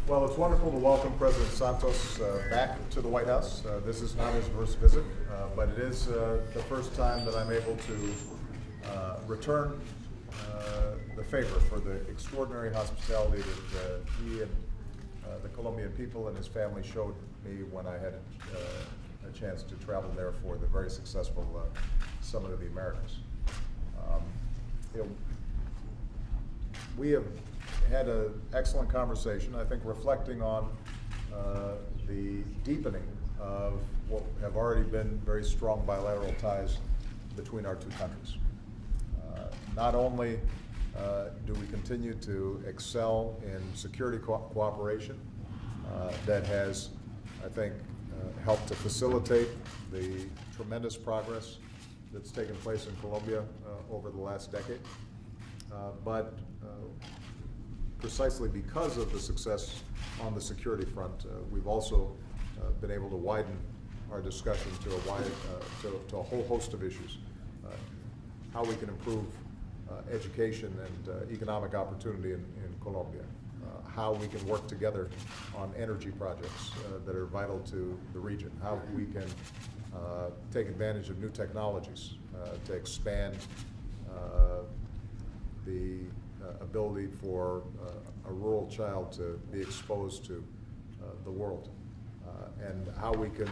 Well, it's wonderful to welcome President Santos back to the White House. This is not his first visit, but it is the first time that I'm able to return the favor for the extraordinary hospitality that he and the Colombian people and his family showed me when I had a chance to travel there for the very successful Summit of the Americas. We have had an excellent conversation, I think, reflecting on the deepening of what have already been very strong bilateral ties between our two countries. Not only do we continue to excel in security cooperation that has, I think, helped to facilitate the tremendous progress that's taken place in Colombia over the last decade, but precisely because of the success on the security front, we've also been able to widen our discussion to a whole host of issues. How we can improve education and economic opportunity in Colombia. How we can work together on energy projects that are vital to the region. How we can take advantage of new technologies to expand the ability for a rural child to be exposed to the world, and how we can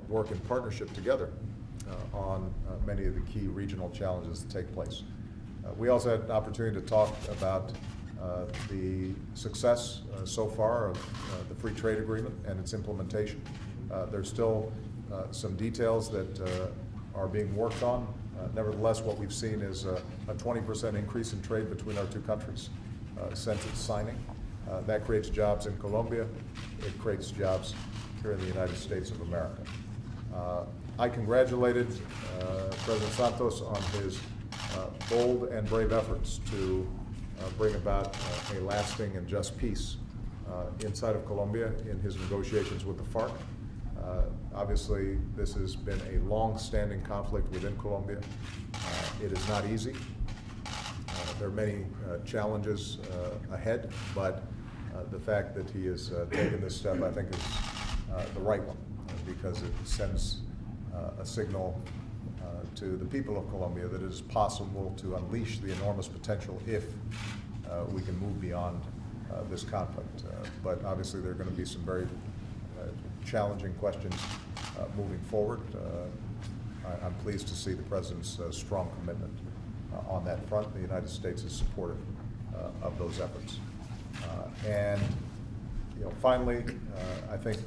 work in partnership together on many of the key regional challenges that take place. We also had an opportunity to talk about the success so far of the free trade agreement and its implementation. There's still some details that are being worked on. Nevertheless, what we've seen is a 20% increase in trade between our two countries since its signing. That creates jobs in Colombia. It creates jobs here in the United States of America. I congratulated President Santos on his bold and brave efforts to bring about a lasting and just peace inside of Colombia in his negotiations with the FARC. Obviously, this has been a long-standing conflict within Colombia. It is not easy. There are many challenges ahead, but the fact that he has taken this step, I think, is the right one, because it sends a signal to the people of Colombia that it is possible to unleash the enormous potential if we can move beyond this conflict. But obviously, there are going to be some very challenging questions moving forward. I'm pleased to see the President's strong commitment on that front. The United States is supportive of those efforts. And finally, I think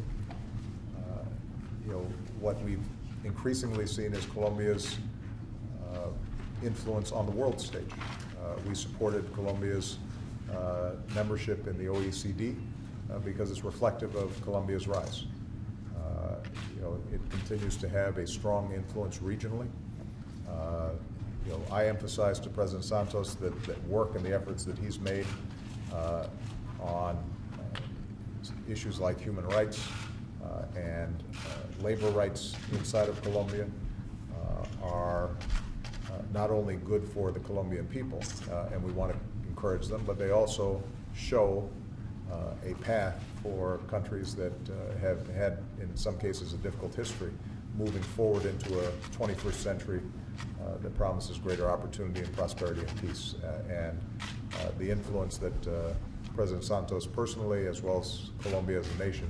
what we've increasingly seen is Colombia's influence on the world stage. We supported Colombia's membership in the OECD because it's reflective of Colombia's rise. It continues to have a strong influence regionally. I emphasize to President Santos that work and the efforts that he's made on issues like human rights and labor rights inside of Colombia are not only good for the Colombian people, and we want to encourage them, but they also show a path for countries that have had, in some cases, a difficult history, moving forward into a 21st century that promises greater opportunity and prosperity and peace. And the influence that President Santos personally, as well as Colombia as a nation,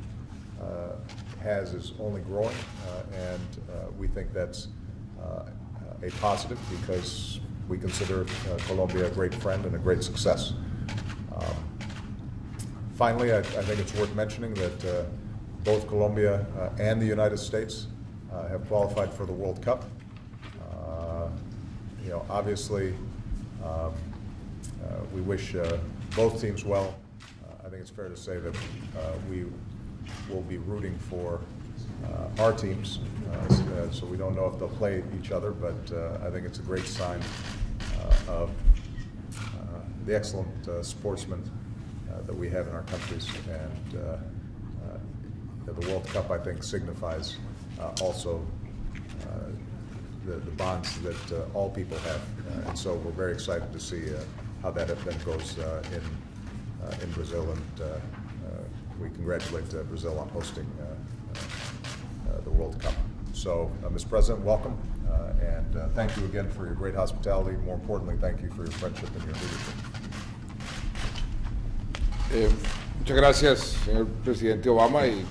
has is only growing, and we think that's a positive because we consider Colombia a great friend and a great success. Finally, I think it's worth mentioning that both Colombia and the United States have qualified for the World Cup. Obviously, we wish both teams well. I think it's fair to say that we will be rooting for our teams, so we don't know if they'll play each other, but I think it's a great sign of the excellent sportsmen that we have in our countries, and the World Cup, I think, signifies also the bonds that all people have, and so we're very excited to see how that event goes in Brazil, and we congratulate Brazil on hosting the World Cup. So, Mr. President, welcome, and thank you again for your great hospitality. More importantly, thank you for your friendship and your leadership. Muchas gracias, señor presidente Obama, y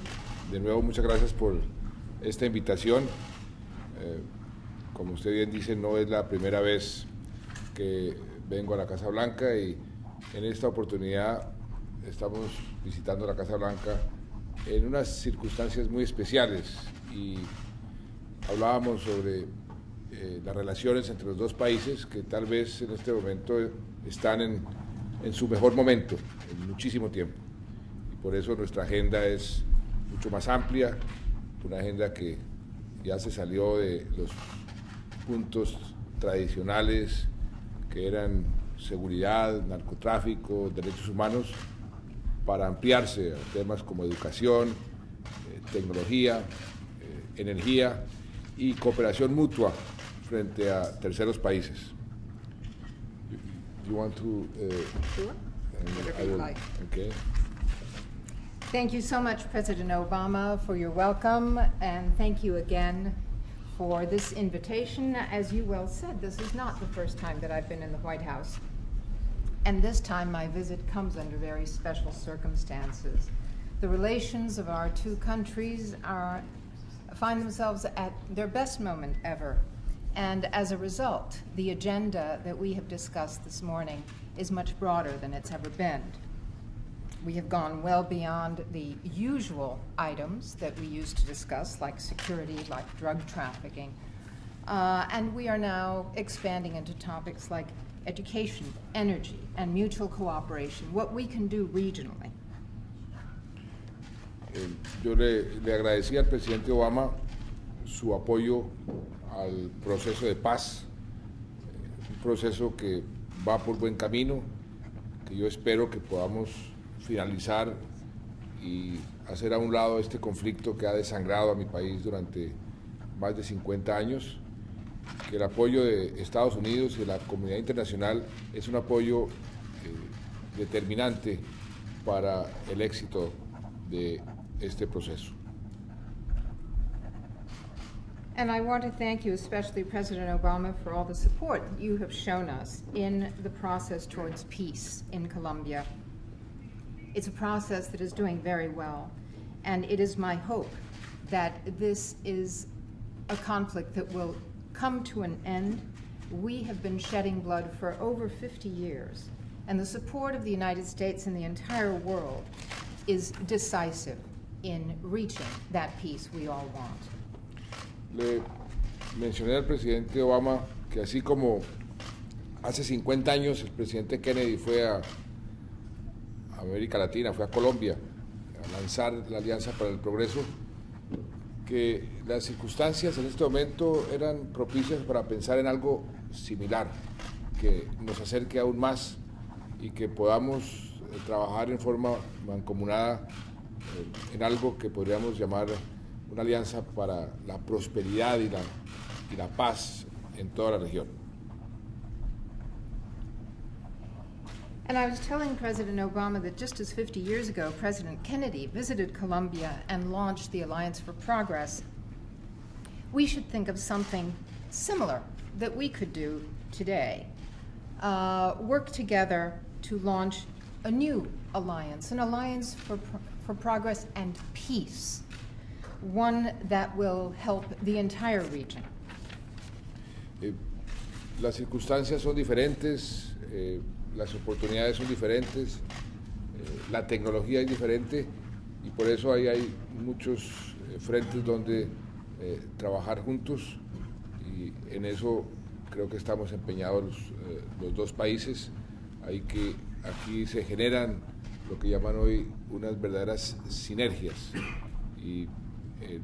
de nuevo muchas gracias por esta invitación. Como usted bien dice, no es la primera vez que vengo a la Casa Blanca, y en esta oportunidad estamos visitando la Casa Blanca en unas circunstancias muy especiales, y hablábamos sobre las relaciones entre los dos países que tal vez en este momento están en su mejor momento en muchísimo tiempo, y por eso nuestra agenda es mucho más amplia, una agenda que ya se salió de los puntos tradicionales que eran seguridad, narcotráfico, derechos humanos, para ampliarse a temas como educación, tecnología, energía y cooperación mutua frente a terceros países. You want to? Sure. Whatever you like. Okay. Thank you so much, President Obama, for your welcome, and thank you again for this invitation. As you well said, this is not the first time that I've been in the White House, and this time my visit comes under very special circumstances. The relations of our two countries find themselves at their best moment ever. And as a result, the agenda that we have discussed this morning is much broader than it's ever been. We have gone well beyond the usual items that we used to discuss, like security, like drug trafficking. And we are now expanding into topics like education, energy, and mutual cooperation, what we can do regionally. Yo le agradecí al presidente Obama su apoyo al proceso de paz, un proceso que va por buen camino, que yo espero que podamos finalizar y hacer a un lado este conflicto que ha desangrado a mi país durante más de 50 años, que el apoyo de Estados Unidos y de la comunidad internacional es un apoyo determinante para el éxito de este proceso. And I want to thank you, especially President Obama, for all the support you have shown us in the process towards peace in Colombia. It's a process that is doing very well, and it is my hope that this is a conflict that will come to an end. We have been shedding blood for over 50 years, and the support of the United States and the entire world is decisive in reaching that peace we all want. Le mencioné al presidente Obama que así como hace 50 años el presidente Kennedy fue a América Latina, fue a Colombia a lanzar la Alianza para el Progreso, que las circunstancias en este momento eran propicias para pensar en algo similar, que nos acerque aún más y que podamos trabajar en forma mancomunada en algo que podríamos llamar una alianza para la prosperidad y la paz en toda la región. And I was telling President Obama that just as 50 years ago, President Kennedy visited Colombia and launched the Alliance for Progress, we should think of something similar that we could do today. Work together to launch a new alliance, an alliance for progress and peace, one that will help the entire region. Las circunstancias son diferentes, las oportunidades son diferentes, la tecnología es diferente, y por eso ahí hay muchos frentes donde trabajar juntos, y en eso creo que estamos empeñados los dos países. Aquí se generan lo que llaman hoy unas verdaderas sinergias, y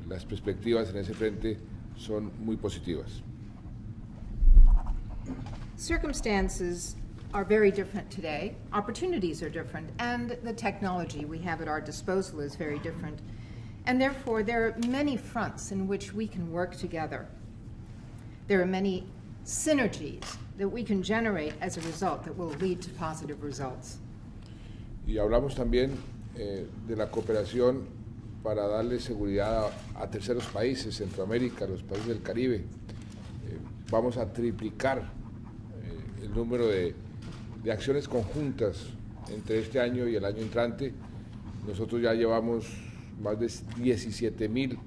las perspectivas en ese frente son muy positivas. Circumstances are very different today. Opportunities are different, and the technology we have at our disposal is very different. And therefore, there are many fronts in which we can work together. There are many synergies that we can generate as a result that will lead to positive results. Y hablamos también de la cooperación para darle seguridad a terceros países, Centroamérica, los países del Caribe. Vamos a triplicar el número de acciones conjuntas entre este año y el año entrante. Nosotros ya llevamos más de 17.000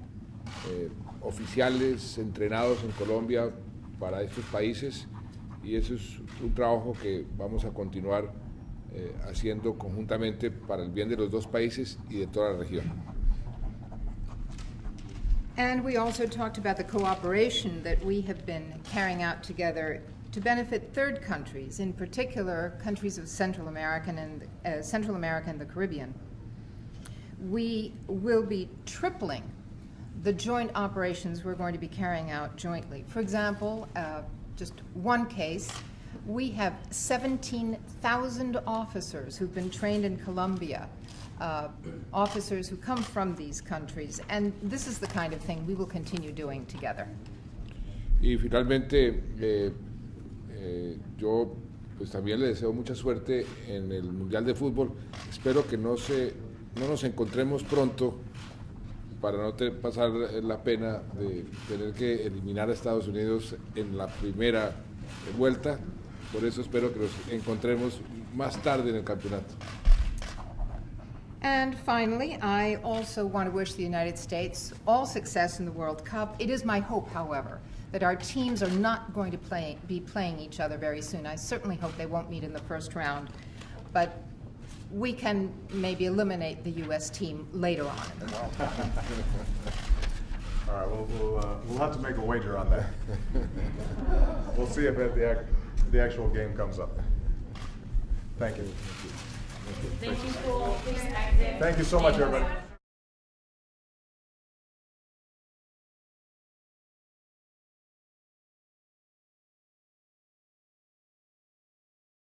oficiales entrenados en Colombia para estos países, y eso es un trabajo que vamos a continuar haciendo conjuntamente para el bien de los dos países y de toda la región. And we also talked about the cooperation that we have been carrying out together to benefit third countries, in particular countries of Central America and the Caribbean. We will be tripling the joint operations we're going to be carrying out jointly. For example, just one case, we have 17,000 officers who've been trained in Colombia, officers who come from these countries, and this is the kind of thing we will continue doing together. Y finalmente, yo pues también le deseo mucha suerte en el Mundial de Fútbol. Espero que no nos encontremos pronto para no pasar la pena de tener que eliminar a Estados Unidos en la primera vuelta. Por eso espero que nos encontremos más tarde en el campeonato. And finally, I also want to wish the United States all success in the World Cup. It is my hope, however, that our teams are not going to be playing each other very soon. I certainly hope they won't meet in the first round, but we can maybe eliminate the U.S. team later on in the World Cup. All right, we'll have to make a wager on that. We'll see if the actual game comes up. Thank you. Thank you, Paul. Thank you so much, everybody.